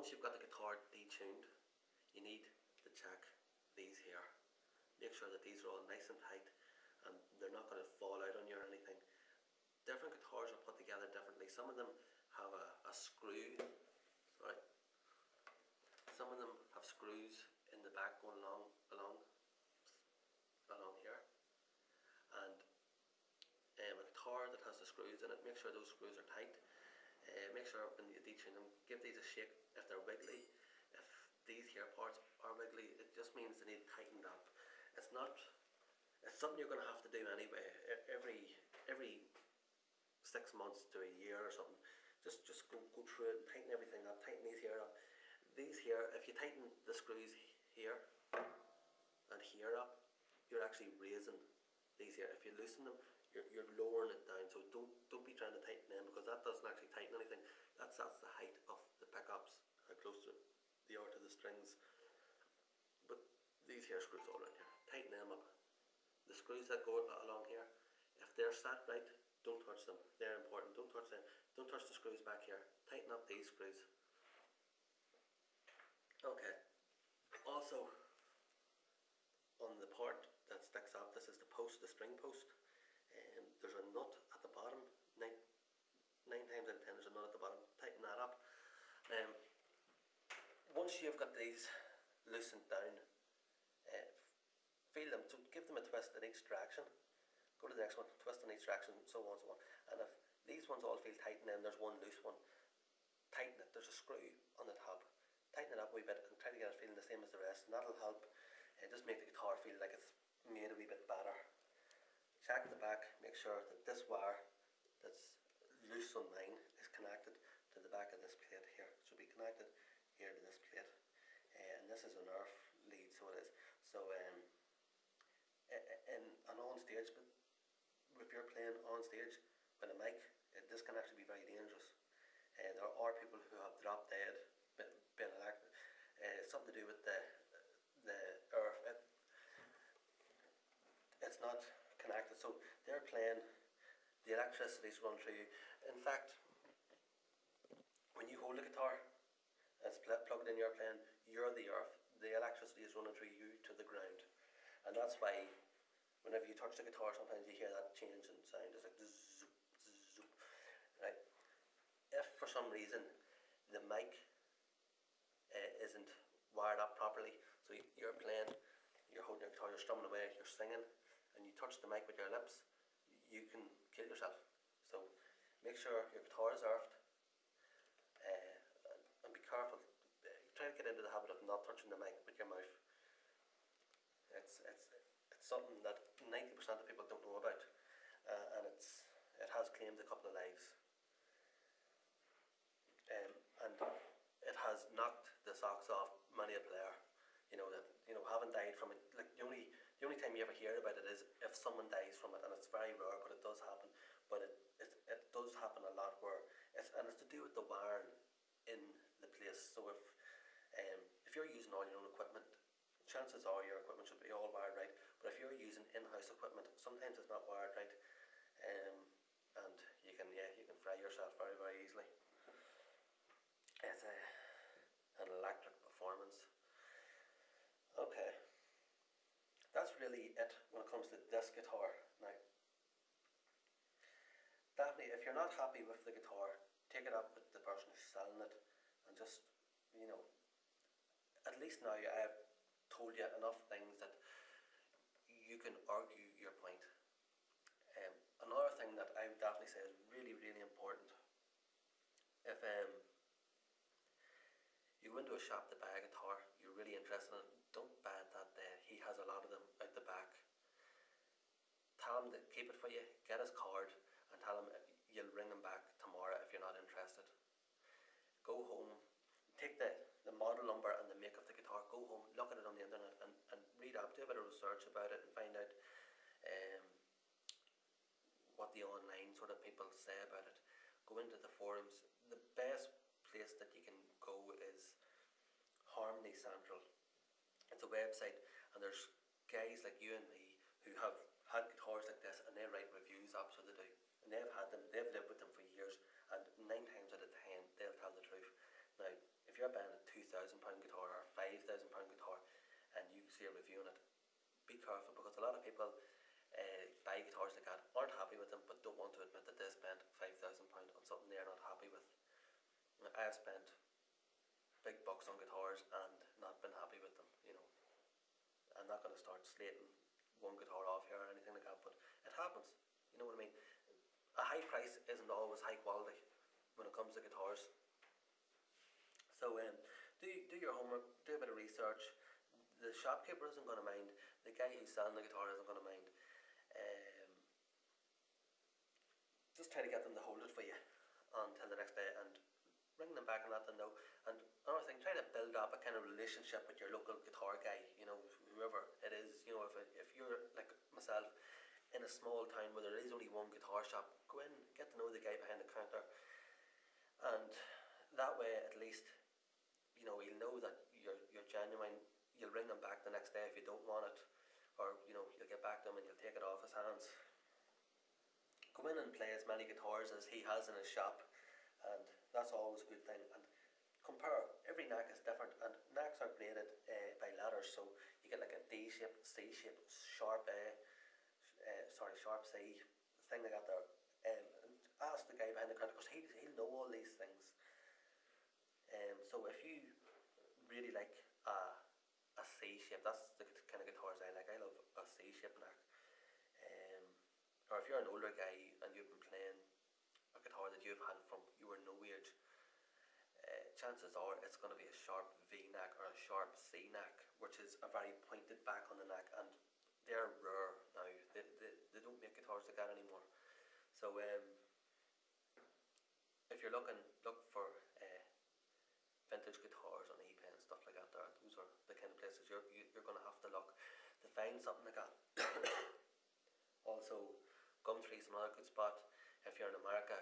once you've got the guitar detuned, you need to check these here. Make sure that these are all nice and tight and they're not going to fall out on you or anything. Different guitars are put together differently. Some of them have a screw, sorry. Some of them have screws in the back going along here. And a guitar that has the screws in it, make sure those screws are tight. Make sure when you detune them, give these a shake if they're wiggly. If these here parts are wiggly, it just means they need tightened up. It's something you're going to have to do anyway, every 6 months to a year or something. Just go through it and tighten everything up, tighten these here up. These here, if you tighten the screws here and here up, you're actually raising these here. If you loosen them, you're lowering it down. So don't be trying to tighten them, because that doesn't actually tighten anything. That's the height of the pickups, how close they are to the strings. But these here screws all around here, tighten them up. The screws that go along here, if they're sat right, don't touch them. They're important. Don't touch them. Don't touch the screws back here. Tighten up these screws. Okay. Also, on the part that sticks up, this is the post, the string post. There's a nut at the bottom. Nine times out of 10 there's a nut at the bottom. Tighten that up. Once you've got these loosened down, feel them, so give them a twist in each direction. Go to the next one, twist in each direction, so on and so on. And if these ones all feel tight and then there's one loose one, tighten it. There's a screw on the top. Tighten it up a wee bit and try to get it feeling the same as the rest, and that'll help just make the guitar feel like it's made a wee bit better. Check the back, make sure that this wire that's loose on mine is connected to the back of this plate here. It should be connected here to this plate. And this is an earth lead, so it is. So and on stage, but if you're playing on stage with a mic, this can actually be very dangerous. There are people who have dropped dead, been elected. It's something to do with the earth. It's not connected, so they're playing, the electricity's run through you. In fact, when you hold a guitar and it's plugged in, you're playing, you're the earth. The electricity is running through you to the ground, and that's why whenever you touch the guitar, sometimes you hear that change in sound. It's like zzz, zzz, right? If for some reason the mic isn't wired up properly, so you're playing, you're holding your guitar, you're strumming away, you're singing, and you touch the mic with your lips, you can kill yourself. So make sure your guitar is earthed, and be careful. Try to get into the habit of not touching the mic with your mouth. It's something that 90% of people don't know about, and it has claimed a couple of lives, and it has knocked the socks off many a player. Haven't died from it. Like the only time you ever hear about it is if someone dies from it, and it's very rare, but it does happen. But it does happen a lot where it's to do with the wiring in the place. So if you're using all your own equipment, chances are your equipment should be all wired right. But if you're using in-house equipment, sometimes it's not wired right, and you can fry yourself very, very easily. It's an electric performance. Okay, that's really it when it comes to this guitar. Now, definitely, if you're not happy with the guitar, take it up with the person who's selling it, and just, at least now I have told you enough things that you can argue your point. Another thing that I would definitely say is really, really important. If you go into a shop to buy a guitar, you're really interested in it, don't buy it that day. He has a lot of them out the back. Tell him to keep it for you, get his card, and tell him you'll ring him back tomorrow if you're not interested. Go home, take the model number and the make of the guitar, go home, look at it on the internet and read up, do a bit of research about it and find out what the online sort of people say about it. Go into the forums. The best place that you can go is Harmony Central. It's a website, and there's guys like you and me who have had guitars like this, and they write reviews, absolutely. And they've had them, they've lived with them for years, and 9 times out of 10 they'll tell the truth. Now, if you're buying a guitar or £5,000 guitar, and you see a review on it, be careful, because a lot of people buy guitars like that, aren't happy with them, but don't want to admit that they spent £5,000 on something they're not happy with. I have spent big bucks on guitars and not been happy with them, you know. I'm not going to start slating one guitar off here or anything like that, but it happens, you know what I mean. A high price isn't always high quality when it comes to guitars. So do your homework, do a bit of research. The shopkeeper isn't going to mind, the guy who's selling the guitar isn't going to mind. Just try to get them to hold it for you until the next day, and ring them back and let them know. And another thing, try to build up a kind of relationship with your local guitar guy, you know, whoever it is. You know, if you're like myself in a small town where there is only one guitar shop, go in, get to know the guy behind the counter, and that way at least, you know, he'll know that you're genuine. You'll ring him back the next day if you don't want it, or you know, you'll get back to him and you'll take it off his hands. Go in and play as many guitars as he has in his shop, and that's always a good thing. And compare, every neck is different, and necks are graded by letters, so you get like a D shape, C shape, sharp A, sharp C, thing like that there. And ask the guy behind the counter, because he'll know all these things. So if you really like a C shape, that's the kind of guitars I like. I love a C shape neck. Or if you're an older guy and you've been playing a guitar that you've had from you were no age, chances are it's going to be a sharp V neck or a sharp C neck, which is a very pointed back on the neck, and they're rare now. They don't make guitars like that anymore. So if you're look for vintage guitars on eBay and stuff like that, those are the kind of places you're going to have to look to find something like that. Also, Gumtree's another good spot if you're in America.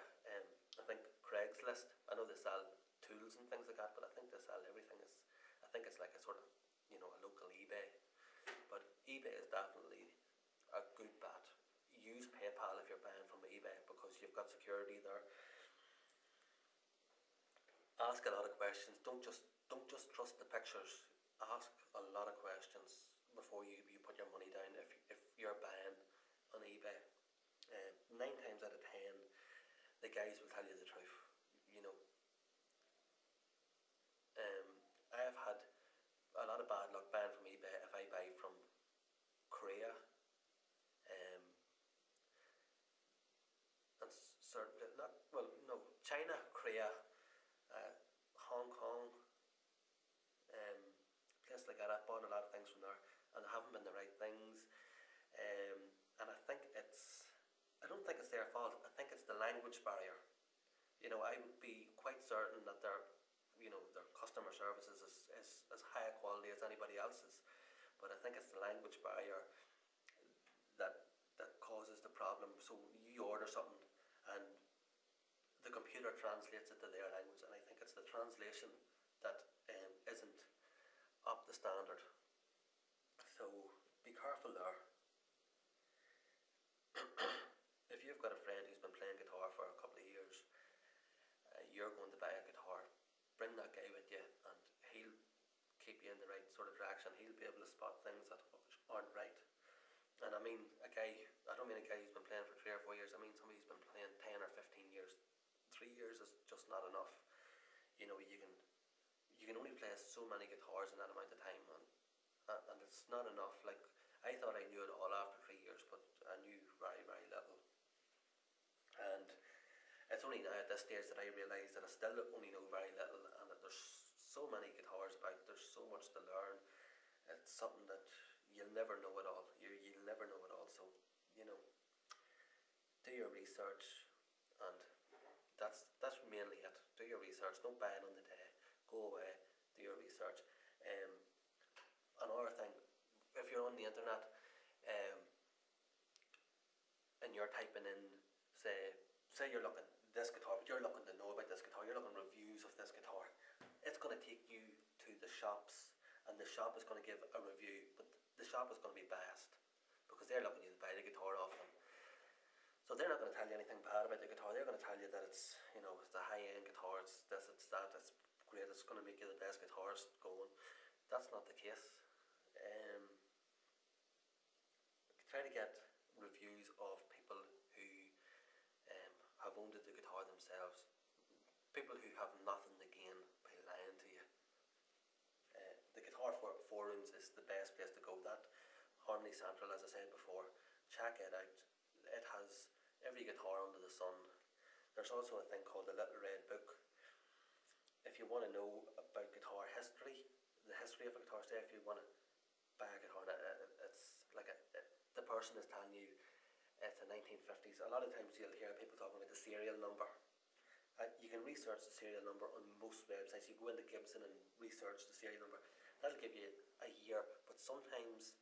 I think Craigslist, I know they sell tools and things like that, but I think they sell everything. I think it's like a sort of, you know, a local eBay. But eBay is definitely a good bet. Use PayPal if you're buying from eBay, because you've got security there. Ask a lot of questions. Don't just trust the pictures. Ask a lot of questions before you put your money down if you're buying on eBay. 9 times out of 10, the guys will tell you the truth. You know, I have had a lot of bad luck buying from eBay. If I buy from Korea, and certainly not, well, no, China, Korea, Hong Kong, places like that. I've bought a lot of things from there, and they haven't been the right things. And I don't think it's their fault. I think it's the language barrier. You know, I would be quite certain that their customer services is as high a quality as anybody else's, but I think it's the language barrier that causes the problem. So you order something and the computer translates it to their language, and I think it's the translation that isn't up to standard. So be careful there. If you've got a friend who's been playing guitar for a couple of years, you're going to buy a guitar, bring that guy with you, and he'll keep you in the right sort of direction. He'll be able to spot things that aren't right. And I mean I don't mean a guy who's been playing for 3 or 4 years. I mean somebody who's been playing 10 or 15 years. 3 years is just not enough. You know, you can only play so many guitars in that amount of time, and it's not enough. Like, I thought I knew it all after 3 years, but I knew very, very little. And it's only now at this stage that I realise that I still only know very little, and that there's so many guitars about, there's so much to learn. It's something that you'll never know it all. You'll never know it all. So, you know, do your research, and that's mainly it. Do your research. Don't buy it on the day. Go away. Do your research. Another thing, if you're on the internet, and you're typing in, say you're looking this guitar, but you're looking to know about this guitar, you're looking reviews of this guitar, it's going to take you to the shops, and the shop is going to give a review, but the shop is going to be biased, because they're looking you to buy the guitar off them. So they're not going to tell you anything bad about the guitar. They're going to tell you that it's, you know, it's the high-end guitar, it's this, it's that, it's great, it's going to make you the best guitarist going. That's not the case. Try to get reviews of people who have owned the guitar themselves, people who have nothing to gain by lying to you. The guitar forums is the best place to go. That Harmony Central, as I said before, check it out. It has every guitar under the sun. There's also a thing called the Little Red Book. If you want to know about guitar history, the history of a guitar, say if you want to buy a guitar, it's like the person is telling you it's the 1950s. A lot of times you'll hear people talking about the serial number. You can research the serial number on most websites. You go into Gibson and research the serial number. That'll give you a year, but sometimes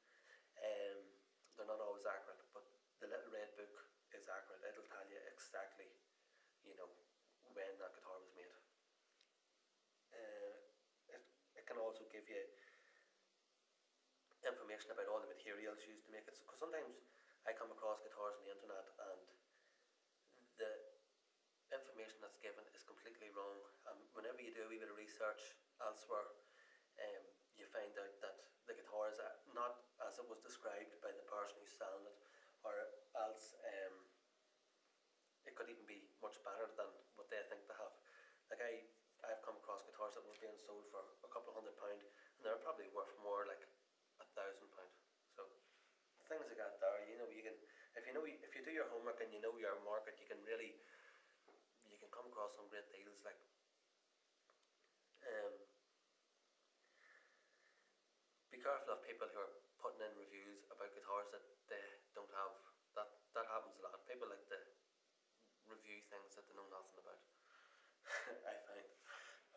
they're not always accurate. But the Little Red Book is accurate. It'll tell you exactly, when that guitar was made. It can also give you information about all the materials used to make it. Because sometimes I come across guitars on the internet and the information that's given is completely wrong. And whenever you do a wee bit of research elsewhere, you find out that the guitar is not as it was described by the person who's selling it, or else it could even be much better than what they think they have. Like I've come across guitars that were being sold for a couple of £100, and they're probably worth more like £1,000. So things like that there, you can, if you do your homework and you know your market, you can come across some great deals. Like be careful of people who are putting in reviews about guitars that they don't have. That happens a lot. People like to review things that they know nothing about. I find.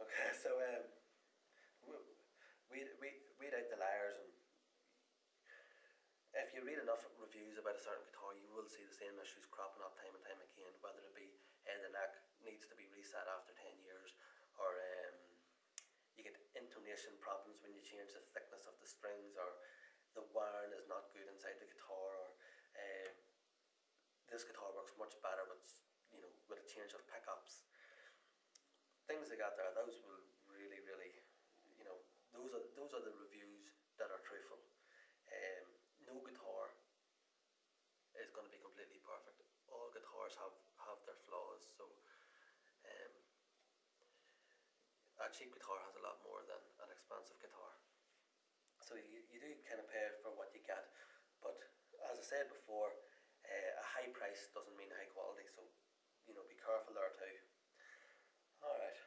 Okay, so weed out the liars, and if you read enough reviews about a certain guitar, you will see the same issues cropping up time and time again. Whether it be the neck needs to be reset after 10 years, or you get intonation problems when you change the thickness of the strings, or the wiring is not good inside the guitar, or this guitar works much better with a change of pickups. Things like that there, those will really, those are the reviews that are truthful. No guitar is going to be completely perfect. All guitars have their flaws, so a cheap guitar has a lot more than an expensive guitar. So you do kind of pay for what you get, but as I said before, a high price doesn't mean high quality, so be careful there too. Alright.